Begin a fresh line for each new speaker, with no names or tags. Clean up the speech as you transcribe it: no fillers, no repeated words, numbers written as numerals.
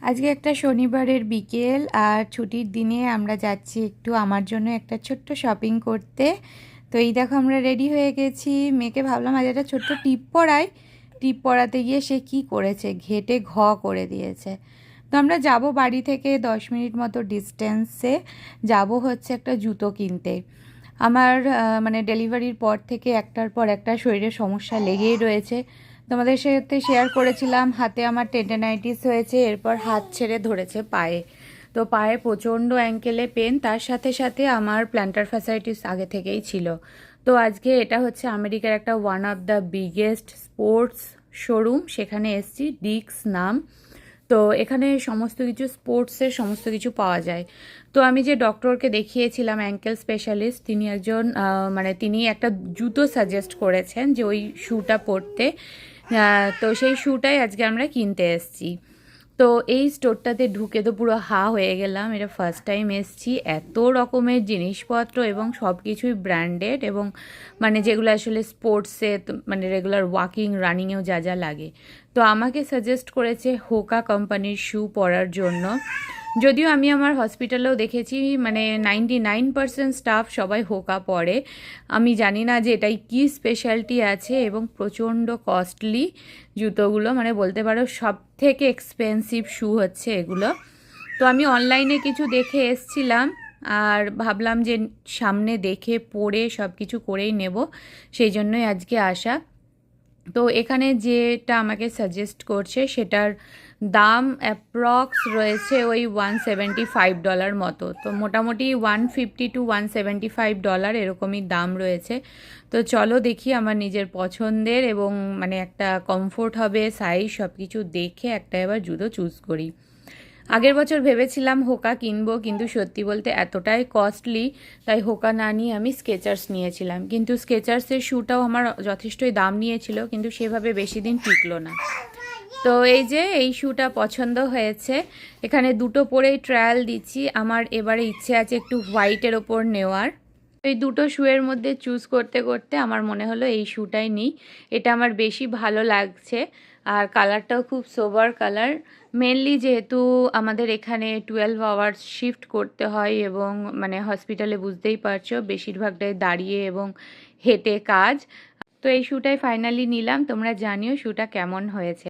আজকে একটা শনিবারের বিকেল আর ছুটির দিনে আমরা যাচ্ছি একটু আমার জন্য একটা ছোট্ট শপিং করতে। তো এই দেখো আমরা রেডি হয়ে গেছি। মেয়েকে ভাবলাম আজ একটা ছোট্ট টিপ পরাই। টিপ পরাতে গিয়ে সে কি করেছে, ঘেটে ঘ করে দিয়েছে। তো আমরা যাব বাড়ি থেকে 10 মিনিট মতো ডিস্টেন্সে, যাব হচ্ছে একটা জুতো কিনতে। আমার মানে ডেলিভারির পর থেকে একটার পর একটা শরীরে সমস্যা লেগেই রয়েছে। তোমাদের সাথে শেয়ার করেছিলাম হাতে আমার টেন্ডানাইটিস হয়েছে, এরপর হাত ছেড়ে ধরেছে পায়ে। তো পায়ে প্রচণ্ড অ্যাঙ্কেলে পেন, তার সাথে সাথে আমার প্ল্যান্টার ফ্যাসাইটিস আগে থেকেই ছিল। তো আজকে এটা হচ্ছে আমেরিকার একটা one of the biggest sports showroom, সেখানে এসছি, ডিক্স নাম। তো এখানে সমস্ত কিছু স্পোর্টসের সমস্ত কিছু পাওয়া যায়। তো আমি যে ডক্টরকে দেখিয়েছিলাম, অ্যাঙ্কেল স্পেশালিস্ট, তিনি একজন মানে তিনি একটা জুতো সাজেস্ট করেছেন যে ওই শ্যুটা পরতে। তো সেই শ্যুটাই আজকে আমরা কিনতে এসেছি। তো এই স্টোরটাতে ঢুকে তো পুরো হা হয়ে গেলাম, এটা ফার্স্ট টাইম এসেছি। এত রকমের জিনিসপত্র এবং সব কিছুই ব্র্যান্ডেড, এবং মানে যেগুলো আসলে স্পোর্টসে মানে রেগুলার ওয়াকিং রানিংয়েও যা যা লাগে। তো আমাকে সাজেস্ট করেছে হোকা কোম্পানির শ্যু পরার জন্য। যদিও আমি আমার হসপিটালেও দেখেছি মানে 99% স্টাফ সবাই হোকা পরে। আমি জানি না যে এটাই কী স্পেশালিটি আছে, এবং প্রচণ্ড কস্টলি জুতোগুলো, মানে বলতে পারো সব থেকে এক্সপেন্সিভ শ্যু হচ্ছে এগুলো। তো আমি অনলাইনে কিছু দেখে এসছিলাম, আর ভাবলাম যে সামনে দেখে পরে সব কিছু করেই নেব, সেই জন্যই আজকে আসা। তো এখানে যেটা আমাকে সাজেস্ট করছে সেটার দাম অ্যাপ্রক্স রয়েছে ওই $175 মতো। তো মোটামুটি $150 to $175 এরকমই দাম রয়েছে। তো চলো দেখি আমার নিজের পছন্দের এবং মানে একটা কমফোর্ট হবে, সাইজ সব কিছু দেখে একটা এবার জুতো চুজ করি। আগের বছর ভেবেছিলাম হোকা কিনবো, কিন্তু সত্যি বলতে এতটাই কস্টলি, তাই হোকা না নিয়ে আমি স্কেচার্স নিয়েছিলাম। কিন্তু স্কেচার্সের শ্যুটাও আমার যথেষ্টই দাম নিয়েছিল, কিন্তু সেভাবে বেশি দিন টিকলো না। তো এই যে এই শ্যুটা পছন্দ হয়েছে, এখানে দুটো পরেই ট্রায়াল দিচ্ছি। আমার এবারে ইচ্ছে আছে একটু হোয়াইটের ওপর নেওয়ার। এই দুটো শ্যুয়ের মধ্যে চুজ করতে করতে আমার মনে হলো এই শ্যুটাই নিই, এটা আমার বেশি ভালো লাগছে। আর কালারটাও খুব সোবার কালার। মেনলি যেহেতু আমাদের এখানে 12 আওয়ার্স শিফট করতে হয়, এবং মানে হসপিটালে বুঝতেই পারছো বেশিরভাগটাই দাঁড়িয়ে এবং হেঁটে কাজ। তো এই শ্যুটাই ফাইনালি নিলাম। তোমরা জানিও শ্যুটা কেমন হয়েছে।